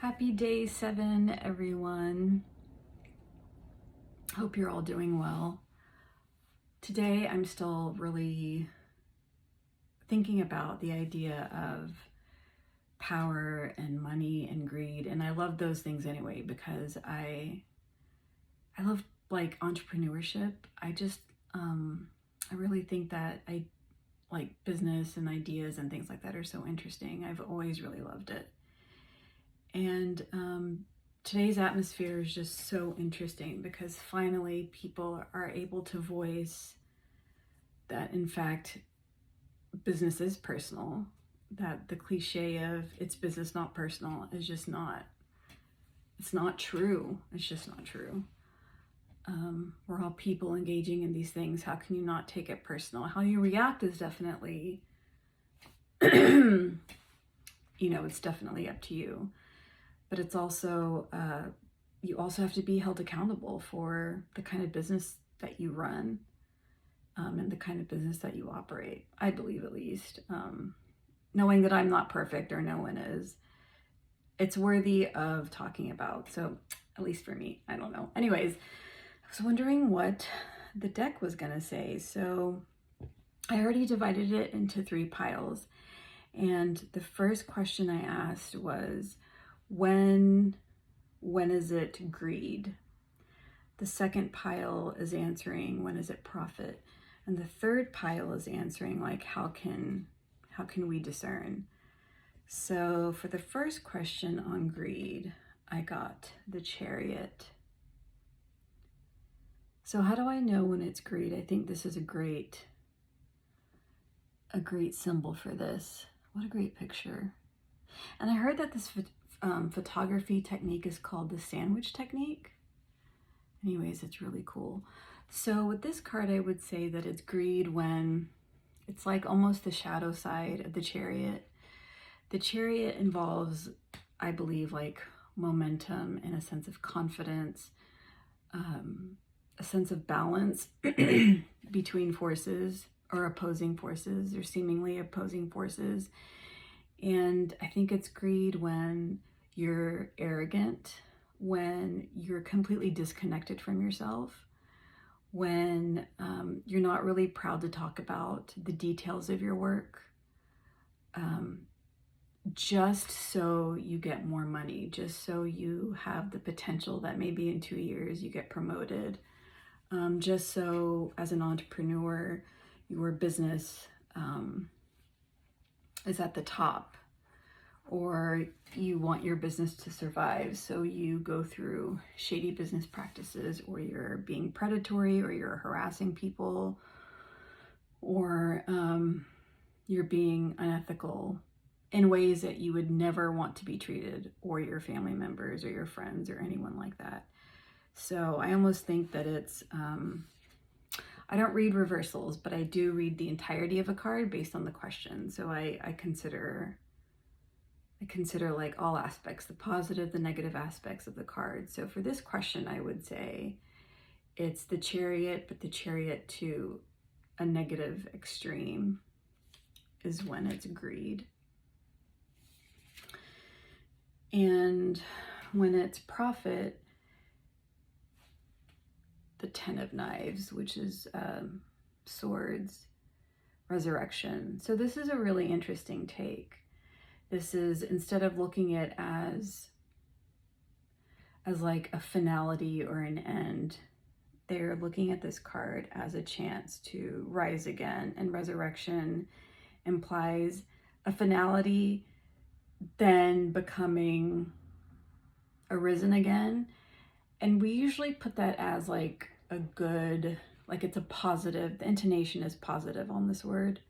Happy day 7, everyone. Hope you're all doing well. Today, I'm still really thinking about the idea of power and money and greed. And I love those things anyway, because I love like entrepreneurship. I really think that I like business and ideas and things like that are so interesting. I've always really loved it. And today's atmosphere is just so interesting because finally people are able to voice that, in fact, business is personal, that the cliche of it's business, not personal is just not, it's not true. It's just not true. We're all people engaging in these things. How can you not take it personal? How you react is definitely, it's definitely up to you. But it's also, you also have to be held accountable for the kind of business that you run and the kind of business that you operate, I believe, at least. Knowing that I'm not perfect, or no one is, it's worthy of talking about. So at least for me, I don't know. Anyways, I was wondering what the deck was gonna say. So I already divided it into 3 piles. And the first question I asked was, when is it greed? The second pile is answering, when is it profit? And the third pile is answering, like, how can we discern? So for the first question on greed, I got the Chariot. So how do I know when it's greed? I think this is a great symbol for this. What a great picture. And I heard that this photography technique is called the sandwich technique. Anyways, it's really cool. So with this card, I would say that it's greed when it's like almost the shadow side of the Chariot. The Chariot involves, I believe, like momentum and a sense of confidence, a sense of balance between forces or opposing forces or seemingly opposing forces. And I think it's greed when you're arrogant, when you're completely disconnected from yourself, when you're not really proud to talk about the details of your work, just so you get more money, just so you have the potential that maybe in 2 years you get promoted, just so as an entrepreneur, your business is at the top, or you want your business to survive, so you go through shady business practices, or you're being predatory, or you're harassing people, or you're being unethical in ways that you would never want to be treated, or your family members or your friends or anyone like that. So I almost think that it's, I don't read reversals, but I do read the entirety of a card based on the question. So I consider like all aspects, the positive, the negative aspects of the card. So for this question, I would say it's the Chariot, but the Chariot to a negative extreme is when it's greed. And when it's profit, the 10 of Knives, which is swords, resurrection. So this is a really interesting take. This is, instead of looking at it as like a finality or an end, they're looking at this card as a chance to rise again. And resurrection implies a finality, then becoming arisen again. And we usually put that as like a good, like it's a positive, the intonation is positive on this word.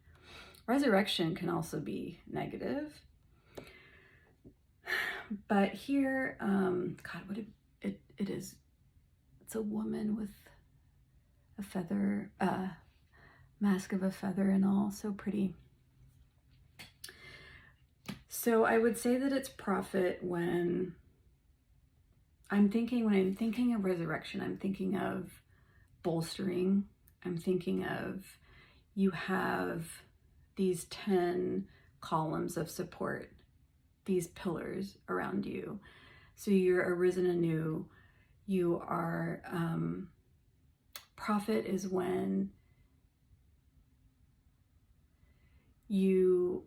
Resurrection can also be negative. But here, God, what it is, it's a woman with a feather, mask of a feather and all, so pretty. So I would say that it's profit when I'm thinking of resurrection, I'm thinking of bolstering. I'm thinking of, you have these 10 columns of support, these pillars around you. So you're arisen anew. You are, profit is when you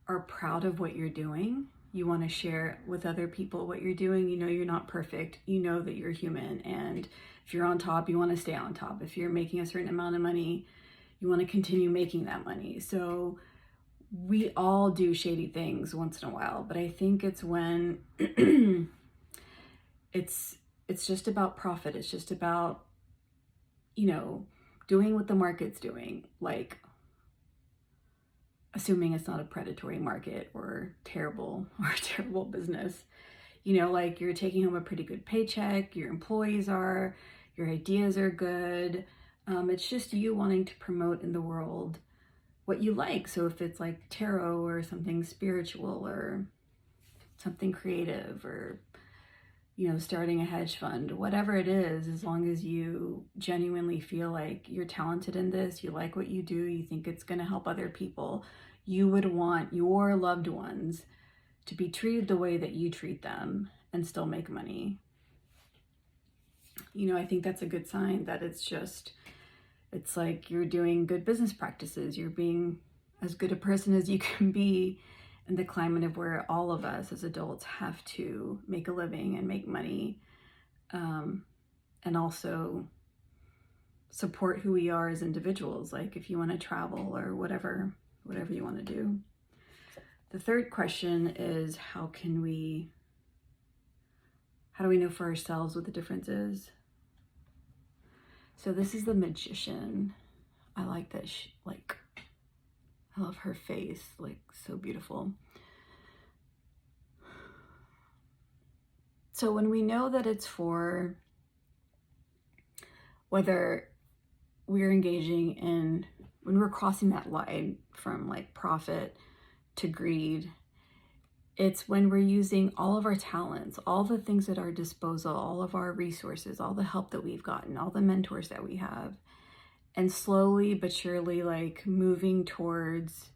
are proud of what you're doing. You want to share with other people what you're doing. You know you're not perfect. You know that you're human. And if you're on top, you want to stay on top. If you're making a certain amount of money, you want to continue making that money. So we all do shady things once in a while, but I think it's when it's just about profit. It's just about, doing what the market's doing, like assuming it's not a predatory market or terrible business. Like you're taking home a pretty good paycheck, your employees are, your ideas are good. It's just you wanting to promote in the world what you like. So if it's like tarot or something spiritual or something creative or, starting a hedge fund, whatever it is, as long as you genuinely feel like you're talented in this, you like what you do, you think it's going to help other people, you would want your loved ones to be treated the way that you treat them and still make money. I think that's a good sign that it's like you're doing good business practices. You're being as good a person as you can be in the climate of where all of us as adults have to make a living and make money, and also support who we are as individuals. Like if you want to travel or whatever you want to do. The third question is, how do we know for ourselves what the difference is? So this is the Magician. I like that. I love her face, like so beautiful. So when we know that it's for whether we're engaging in, when we're crossing that line from like profit to greed, it's when we're using all of our talents, all the things at our disposal, all of our resources, all the help that we've gotten, all the mentors that we have, and slowly but surely like moving towards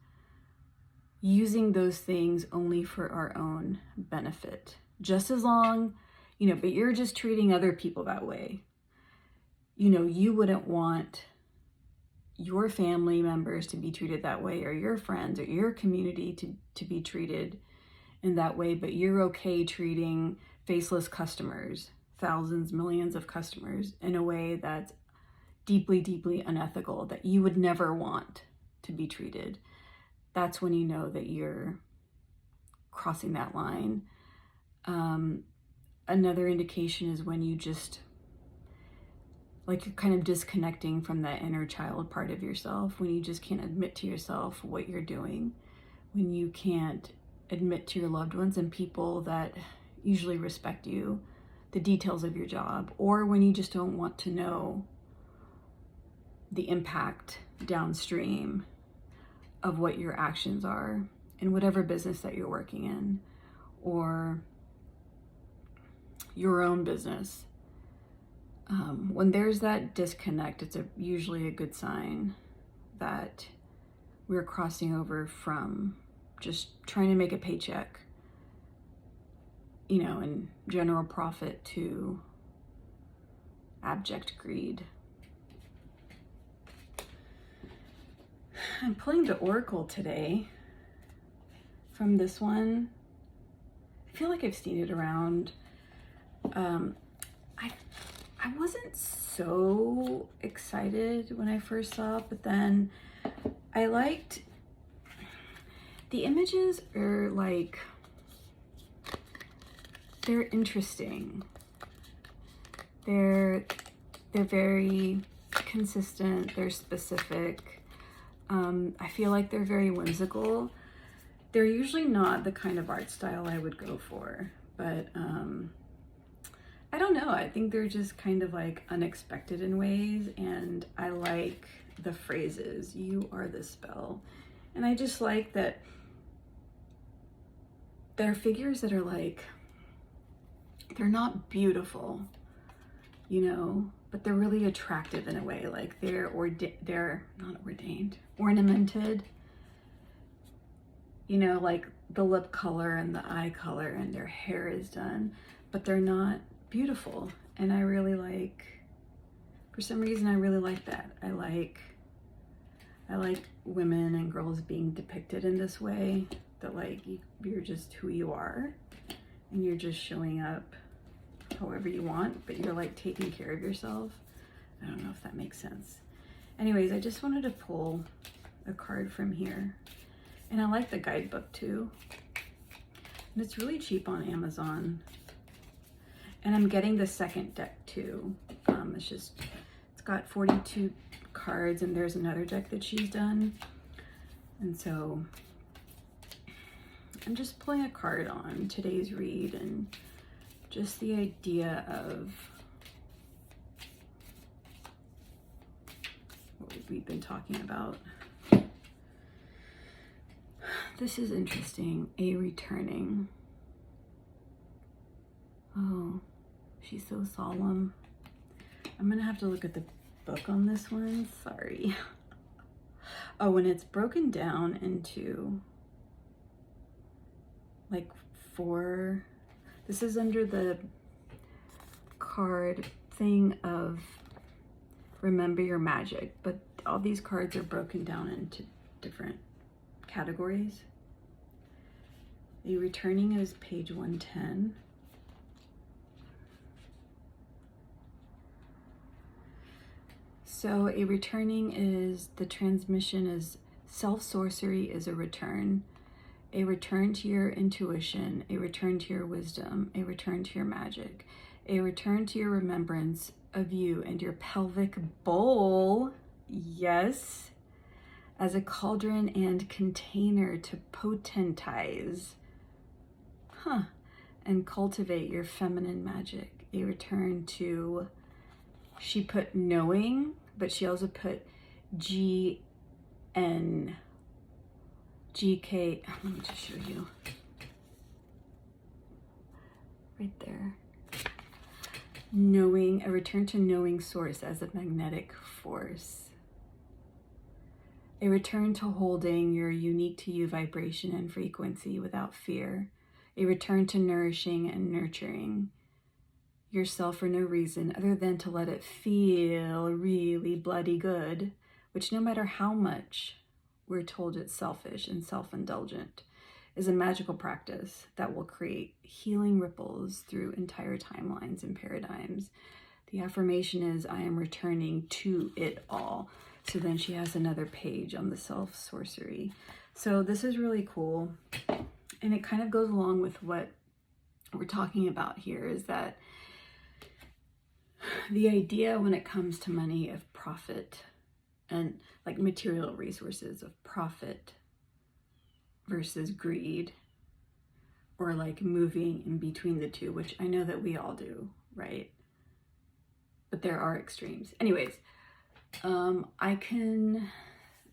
using those things only for our own benefit. Just as long, but you're just treating other people that way. You wouldn't want your family members to be treated that way, or your friends or your community to be treated in that way, but you're okay treating faceless customers, thousands, millions of customers, in a way that's deeply, deeply unethical, that you would never want to be treated. That's when you know that you're crossing that line. Another indication is when you just, like, you're kind of disconnecting from that inner child part of yourself, when you just can't admit to yourself what you're doing, when you can't admit to your loved ones and people that usually respect you the details of your job, or when you just don't want to know the impact downstream of what your actions are in whatever business that you're working in, or your own business. When there's that disconnect, it's usually a good sign that we're crossing over from just trying to make a paycheck, and general profit, to abject greed. I'm pulling the Oracle today from this one. I feel like I've seen it around. I wasn't so excited when I first saw it, but then I liked the images. Are like, they're interesting. They're very consistent. They're specific. I feel like they're very whimsical. They're usually not the kind of art style I would go for, but I don't know. I think they're just kind of like unexpected in ways, and I like the phrases, "You are the spell." And I just like that they're figures that are like, they're not beautiful, but they're really attractive in a way. Like they're not ordained, ornamented. Like the lip color and the eye color and their hair is done, but they're not beautiful. And I really like, for some reason, I really like that. I like women and girls being depicted in this way, that like you're just who you are and you're just showing up however you want, but you're like taking care of yourself. I don't know if that makes sense. Anyways, I just wanted to pull a card from here. And I like the guidebook too. And it's really cheap on Amazon. And I'm getting the second deck too. It's got 42 cards, and there's another deck that she's done. And so I'm just pulling a card on today's read, and just the idea of what we've been talking about. This is interesting. A returning. Oh, she's so solemn. I'm gonna have to look at the book on this one. Sorry. Oh, and it's broken down into like 4. This is under the card thing of remember your magic, but all these cards are broken down into different categories. The returning is page 110. So a returning is, the transmission is self-sourcery is a return to your intuition, a return to your wisdom, a return to your magic, a return to your remembrance of you and your pelvic bowl, yes, as a cauldron and container to potentize, and cultivate your feminine magic. A return to, she put knowing, but she also put GK, let me just show you. Right there. Knowing, a return to knowing source as a magnetic force. A return to holding your unique to you vibration and frequency without fear. A return to nourishing and nurturing yourself for no reason other than to let it feel really bloody good, which no matter how much we're told it's selfish and self-indulgent, is a magical practice that will create healing ripples through entire timelines and paradigms. The affirmation is, I am returning to it all. So then she has another page on the self-sourcery. So this is really cool. And it kind of goes along with what we're talking about here, is that the idea when it comes to money of profit and like material resources, of profit versus greed, or like moving in between the two, which I know that we all do, right? But there are extremes. Anyways, I can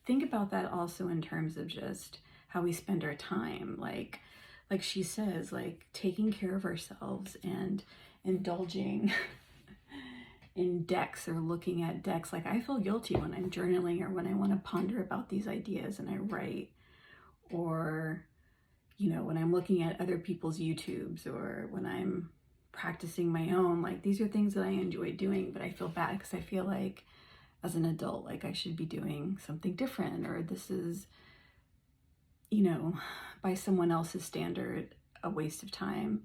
think about that also in terms of just how we spend our time. Like she says, like taking care of ourselves and indulging in decks or looking at decks. Like I feel guilty when I'm journaling or when I want to ponder about these ideas and I write, or, you know, when I'm looking at other people's YouTubes, or when I'm practicing my own. Like these are things that I enjoy doing, but I feel bad because I feel like as an adult, like I should be doing something different, or this is, you know, by someone else's standard, a waste of time.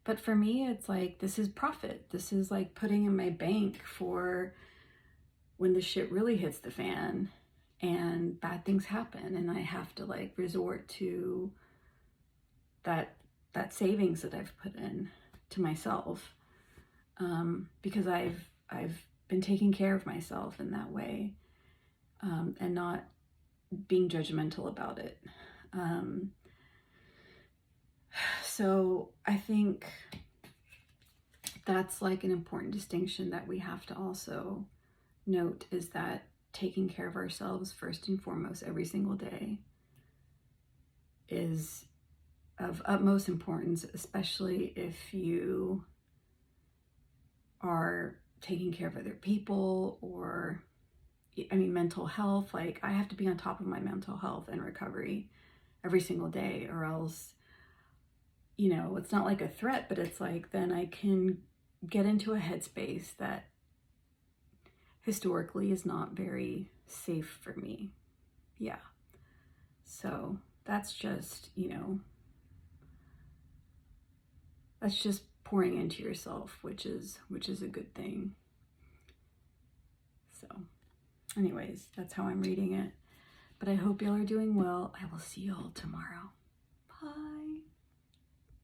But for me, it's like, this is profit. This is like putting in my bank for when the shit really hits the fan and bad things happen, and I have to like resort to that savings that I've put in to myself, because I've been taking care of myself in that way, and not being judgmental about it. So I think that's like an important distinction that we have to also note, is that taking care of ourselves first and foremost every single day is of utmost importance, especially if you are taking care of other people, or, I mean, mental health. Like I have to be on top of my mental health and recovery every single day, or else, you know, it's not like a threat, but it's like, then I can get into a headspace that historically is not very safe for me. Yeah. So that's just, you know, that's just pouring into yourself, which is a good thing. So anyways, that's how I'm reading it. But I hope y'all are doing well. I will see y'all tomorrow.